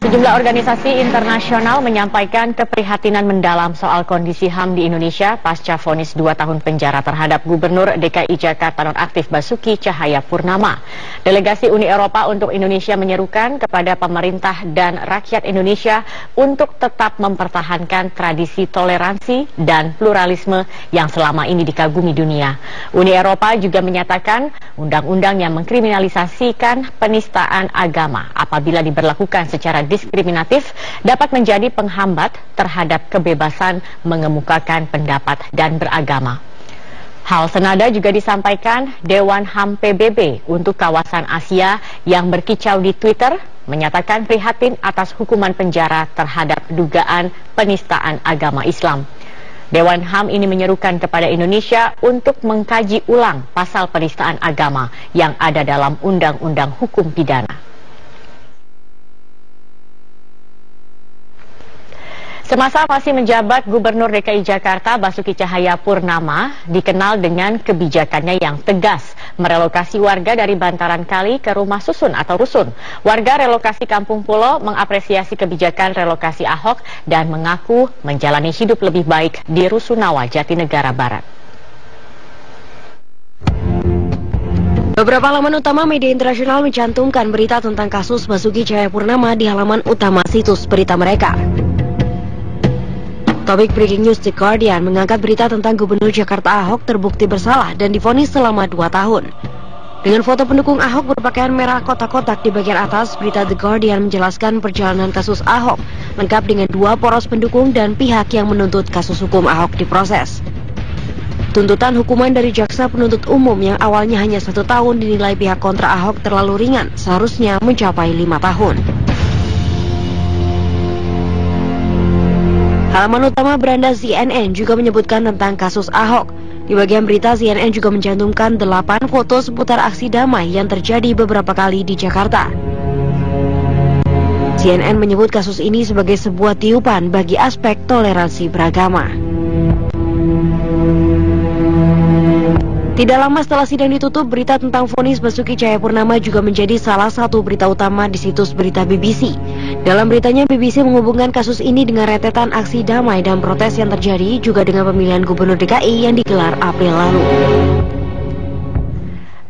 Sejumlah organisasi internasional menyampaikan keprihatinan mendalam soal kondisi HAM di Indonesia pasca vonis 2 tahun penjara terhadap Gubernur DKI Jakarta nonaktif Basuki Cahayapurnama. Delegasi Uni Eropa untuk Indonesia menyerukan kepada pemerintah dan rakyat Indonesia untuk tetap mempertahankan tradisi toleransi dan pluralisme yang selama ini dikagumi dunia. Uni Eropa juga menyatakan undang-undang yang mengkriminalisasikan penistaan agama apabila diberlakukan secara diskriminatif dapat menjadi penghambat terhadap kebebasan mengemukakan pendapat dan beragama. Hal senada juga disampaikan Dewan HAM PBB untuk kawasan Asia yang berkicau di Twitter menyatakan prihatin atas hukuman penjara terhadap dugaan penistaan agama Islam. Dewan HAM ini menyerukan kepada Indonesia untuk mengkaji ulang pasal penistaan agama yang ada dalam Undang-Undang Hukum Pidana. Semasa masih menjabat Gubernur DKI Jakarta, Basuki Cahayapurnama dikenal dengan kebijakannya yang tegas merelokasi warga dari bantaran kali ke rumah susun atau rusun. Warga relokasi Kampung Pulo mengapresiasi kebijakan relokasi Ahok dan mengaku menjalani hidup lebih baik di Rusunawa, Jatinegara Barat. Beberapa laman utama media internasional mencantumkan berita tentang kasus Basuki Cahayapurnama di halaman utama situs berita mereka. Topik Breaking News The Guardian mengangkat berita tentang Gubernur Jakarta Ahok terbukti bersalah dan divonis selama 2 tahun. Dengan foto pendukung Ahok berpakaian merah kotak-kotak di bagian atas, berita The Guardian menjelaskan perjalanan kasus Ahok lengkap dengan 2 poros pendukung dan pihak yang menuntut kasus hukum Ahok diproses. Tuntutan hukuman dari jaksa penuntut umum yang awalnya hanya 1 tahun dinilai pihak kontra Ahok terlalu ringan, seharusnya mencapai 5 tahun. Halaman utama beranda CNN juga menyebutkan tentang kasus Ahok. Di bagian berita, CNN juga mencantumkan 8 foto seputar aksi damai yang terjadi beberapa kali di Jakarta. CNN menyebut kasus ini sebagai sebuah tiupan bagi aspek toleransi beragama. Tidak lama setelah sidang ditutup, berita tentang vonis Basuki Cahayapurnama juga menjadi salah satu berita utama di situs berita BBC. Dalam beritanya, BBC menghubungkan kasus ini dengan rentetan aksi damai dan protes yang terjadi juga dengan pemilihan Gubernur DKI yang digelar April lalu.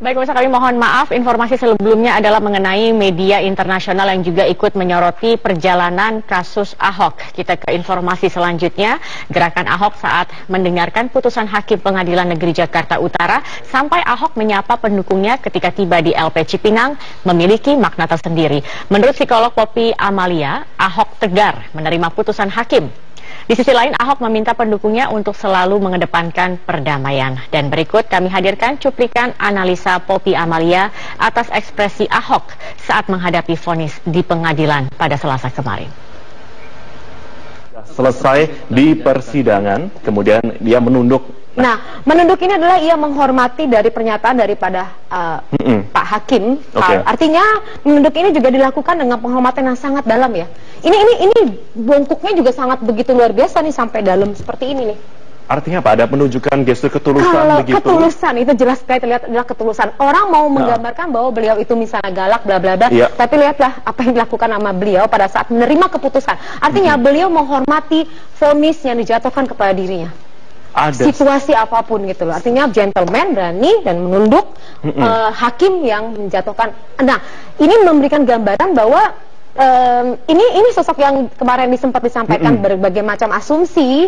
Baik, pemirsa, kami mohon maaf, informasi sebelumnya adalah mengenai media internasional yang juga ikut menyoroti perjalanan kasus Ahok. Kita ke informasi selanjutnya, gerakan Ahok saat mendengarkan putusan Hakim Pengadilan Negeri Jakarta Utara sampai Ahok menyapa pendukungnya ketika tiba di LP Cipinang memiliki makna tersendiri. Menurut psikolog Poppy Amalia, Ahok tegar menerima putusan Hakim. Di sisi lain, Ahok meminta pendukungnya untuk selalu mengedepankan perdamaian. Dan berikut kami hadirkan cuplikan analisa Poppy Amalia atas ekspresi Ahok saat menghadapi vonis di pengadilan pada Selasa kemarin. Selesai di persidangan, kemudian dia menunduk. Nah, menunduk ini adalah ia menghormati dari pernyataan daripada Pak Hakim. Okay. Artinya menunduk ini juga dilakukan dengan penghormatan yang sangat dalam ya. Ini bongkoknya juga sangat begitu luar biasa nih sampai dalam seperti ini nih. Artinya apa? Ada penunjukan gestur ketulusan kalau begitu? Ketulusan itu jelas sekali terlihat adalah ketulusan. Orang mau menggambarkan bahwa beliau itu misalnya galak bla bla bla, tapi lihatlah apa yang dilakukan sama beliau pada saat menerima keputusan. Artinya beliau menghormati vonis yang dijatuhkan kepada dirinya. Situasi apapun gitu loh. Artinya gentleman, berani dan menunduk hakim yang menjatuhkan. Nah, ini memberikan gambaran bahwa ini sosok yang kemarin sempat disampaikan berbagai macam asumsi,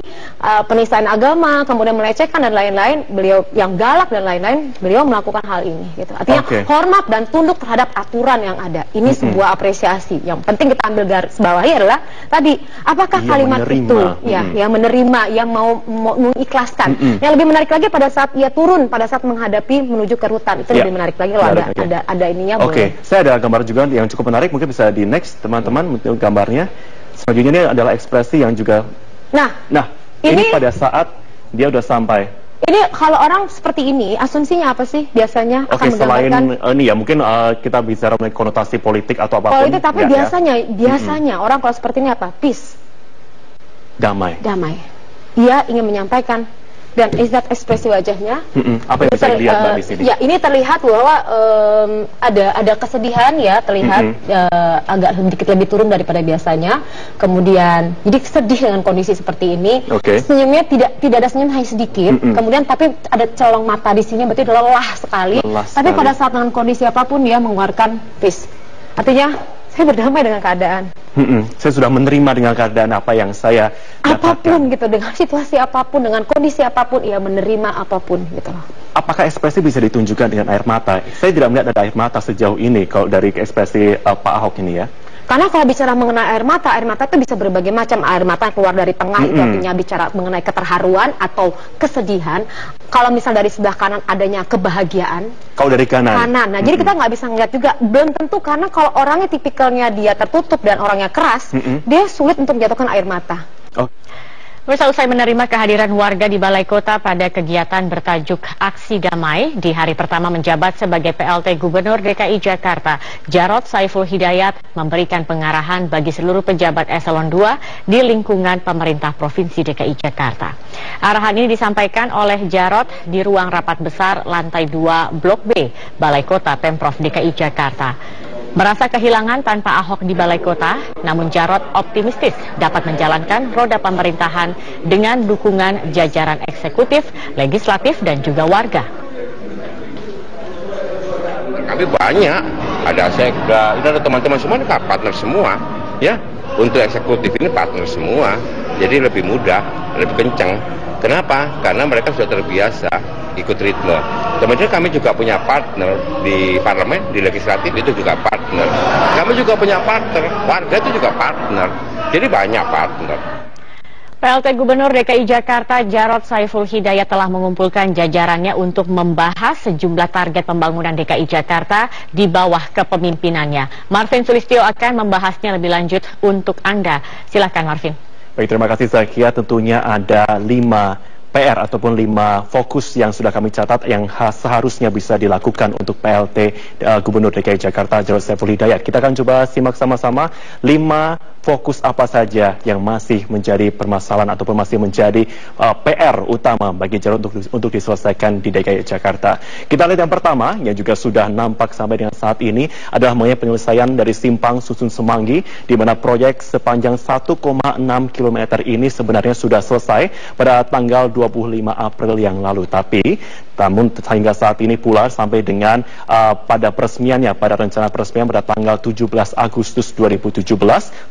penistaan agama, kemudian melecehkan dan lain-lain, beliau yang galak dan lain-lain, beliau melakukan hal ini gitu. Artinya hormat dan tunduk terhadap aturan yang ada. Ini sebuah apresiasi. Yang penting kita ambil garis bawahi adalah tadi, apakah kalimat itu yang menerima, yang mau mengikhlaskan. Yang lebih menarik lagi pada saat ia turun, pada saat menghadapi menuju ke rutan, itu lebih menarik lagi kalau ada ininya. Saya ada gambar juga yang cukup menarik, mungkin bisa di next teman-teman gambarnya. Selanjutnya ini adalah ekspresi yang juga ini pada saat dia udah sampai. Ini kalau orang seperti ini asumsinya apa sih biasanya akan menggambarkan? Selain ini ya mungkin kita bicara mengenai konotasi politik atau apapun. Politik, tapi biasanya orang kalau seperti ini apa? Peace. Damai. Dia ingin menyampaikan Dan is that ekspresi wajahnya? Apa yang bisa dilihat Mbak di sini? Ya, ini terlihat bahwa ada kesedihan ya, terlihat agak sedikit lebih turun daripada biasanya. Kemudian jadi sedih dengan kondisi seperti ini. Senyumnya tidak ada senyum, hanya sedikit. Kemudian tapi ada colong mata di sini, berarti lelah sekali. Tapi pada saat dengan kondisi apapun dia mengeluarkan peace. Artinya saya berdamai dengan keadaan. Saya sudah menerima dengan keadaan apa yang saya apapun gitu, dengan situasi apapun, dengan kondisi apapun, ia menerima apapun gitu loh. Apakah ekspresi bisa ditunjukkan dengan air mata? Saya tidak melihat ada air mata sejauh ini kalau dari ekspresi Pak Ahok ini ya. Karena kalau bicara mengenai air mata itu bisa berbagai macam. Air mata yang keluar dari tengah itu artinya bicara mengenai keterharuan atau kesedihan. Kalau misal dari sebelah kanan adanya kebahagiaan. Kalau dari kanan? Nah, jadi kita nggak bisa ngeliat juga. Belum tentu, karena kalau orangnya tipikalnya dia tertutup dan orangnya keras, dia sulit untuk menjatuhkan air mata. Usai menerima kehadiran warga di Balai Kota pada kegiatan bertajuk Aksi Damai di hari pertama menjabat sebagai PLT Gubernur DKI Jakarta, Jarod Saiful Hidayat memberikan pengarahan bagi seluruh pejabat eselon 2 di lingkungan pemerintah Provinsi DKI Jakarta. Arahan ini disampaikan oleh Jarod di ruang rapat besar lantai 2 Blok B, Balai Kota Pemprov DKI Jakarta. Merasa kehilangan tanpa Ahok di Balai Kota, namun Jarod optimistis dapat menjalankan roda pemerintahan dengan dukungan jajaran eksekutif, legislatif, dan juga warga. Kami banyak, ada sekda, ini ada teman-teman semua, ini partner semua, ya. Untuk eksekutif ini partner semua, jadi lebih mudah, lebih kencang. Kenapa? Karena mereka sudah terbiasa ikut ritme. Kemudian kami juga punya partner di parlemen, di legislatif itu juga partner. Kami juga punya partner, warga itu juga partner. Jadi banyak partner. PLT Gubernur DKI Jakarta Jarod Saiful Hidayat telah mengumpulkan jajarannya untuk membahas sejumlah target pembangunan DKI Jakarta di bawah kepemimpinannya. Marvin Sulistyo akan membahasnya lebih lanjut untuk Anda. Silakan Marvin. Baik, terima kasih Zakia. Tentunya ada 5 PR ataupun 5 fokus yang sudah kami catat yang seharusnya bisa dilakukan untuk PLT Gubernur DKI Jakarta Jarod Saiful Hidayat. Kita akan coba simak sama-sama 5 fokus apa saja yang masih menjadi permasalahan ataupun masih menjadi PR utama bagi Jarod untuk diselesaikan di DKI Jakarta. Kita lihat yang pertama yang juga sudah nampak sampai dengan saat ini adalah mengenai penyelesaian dari Simpang Susun Semanggi, di mana proyek sepanjang 1,6 km ini sebenarnya sudah selesai pada tanggal 25 April yang lalu. Namun hingga saat ini pula sampai dengan pada peresmiannya, pada rencana peresmian pada tanggal 17 Agustus 2017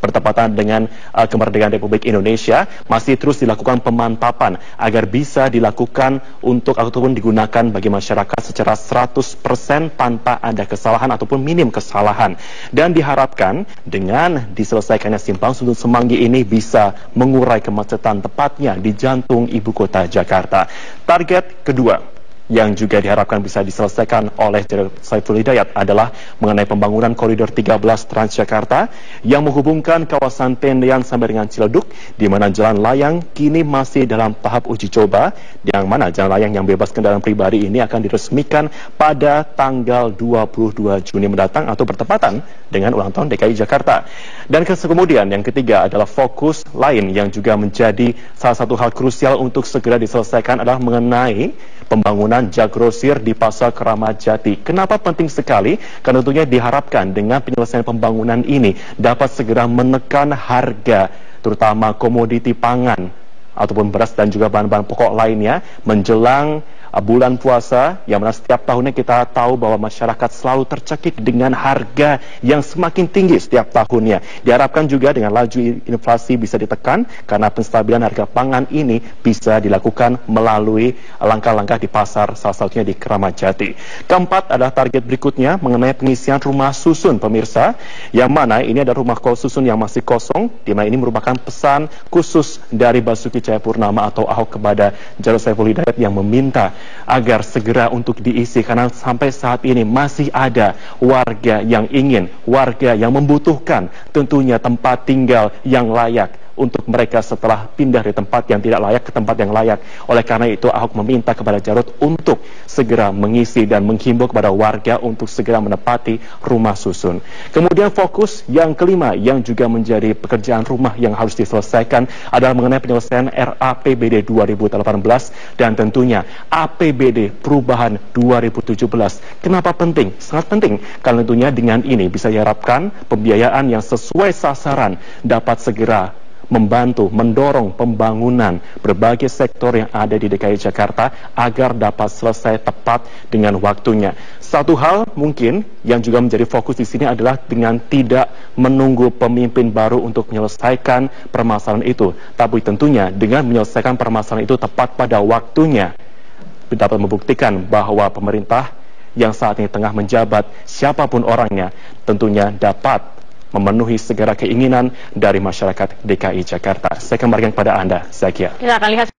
bertepatan dengan kemerdekaan Republik Indonesia, masih terus dilakukan pemantapan agar bisa dilakukan untuk ataupun digunakan bagi masyarakat secara 100% tanpa ada kesalahan ataupun minim kesalahan. Dan diharapkan dengan diselesaikannya Simpang Susun Semanggi ini bisa mengurai kemacetan tepatnya di jantung ibu kota Jakarta. Target kedua yang juga diharapkan bisa diselesaikan oleh Jarod Saiful Hidayat adalah mengenai pembangunan koridor 13 Transjakarta yang menghubungkan kawasan Tendean sampai dengan Ciledug, di mana jalan layang kini masih dalam tahap uji coba, yang mana jalan layang yang bebas kendaraan pribadi ini akan diresmikan pada tanggal 22 Juni mendatang atau bertepatan dengan ulang tahun DKI Jakarta. Dan kemudian yang ketiga adalah fokus lain yang juga menjadi salah satu hal krusial untuk segera diselesaikan adalah mengenai pembangunan jak grosir di Pasar Keramat Jati. Kenapa penting sekali? Karena tentunya diharapkan dengan penyelesaian pembangunan ini dapat segera menekan harga, terutama komoditi pangan ataupun beras dan juga bahan-bahan pokok lainnya menjelang bulan puasa, yang mana setiap tahunnya kita tahu bahwa masyarakat selalu tercekik dengan harga yang semakin tinggi setiap tahunnya. Diharapkan juga dengan laju inflasi bisa ditekan karena penstabilan harga pangan ini bisa dilakukan melalui langkah-langkah di pasar, salah satunya di Keramat Jati. Keempat adalah target berikutnya mengenai pengisian rumah susun, pemirsa, yang mana ini ada rumah susun yang masih kosong, di mana ini merupakan pesan khusus dari Basuki Cahayapurnama atau Ahok kepada Jarod Saiful Hidayat yang meminta agar segera untuk diisi, karena sampai saat ini masih ada warga yang ingin, warga yang membutuhkan tentunya tempat tinggal yang layak untuk mereka setelah pindah dari tempat yang tidak layak ke tempat yang layak. Oleh karena itu, Ahok meminta kepada Jarod untuk segera mengisi dan menghimbau kepada warga untuk segera menepati rumah susun. Kemudian fokus yang kelima yang juga menjadi pekerjaan rumah yang harus diselesaikan adalah mengenai penyelesaian RAPBD 2018 dan tentunya APBD perubahan 2017. Kenapa penting? Sangat penting karena tentunya dengan ini bisa diharapkan pembiayaan yang sesuai sasaran dapat segera membantu, mendorong pembangunan berbagai sektor yang ada di DKI Jakarta agar dapat selesai tepat dengan waktunya. Satu hal mungkin yang juga menjadi fokus di sini adalah dengan tidak menunggu pemimpin baru untuk menyelesaikan permasalahan itu. Tapi tentunya dengan menyelesaikan permasalahan itu tepat pada waktunya dapat membuktikan bahwa pemerintah yang saat ini tengah menjabat, siapapun orangnya, tentunya dapat memenuhi segala keinginan dari masyarakat DKI Jakarta. Saya kembalikan kepada Anda, Zakia. Kita akan lihat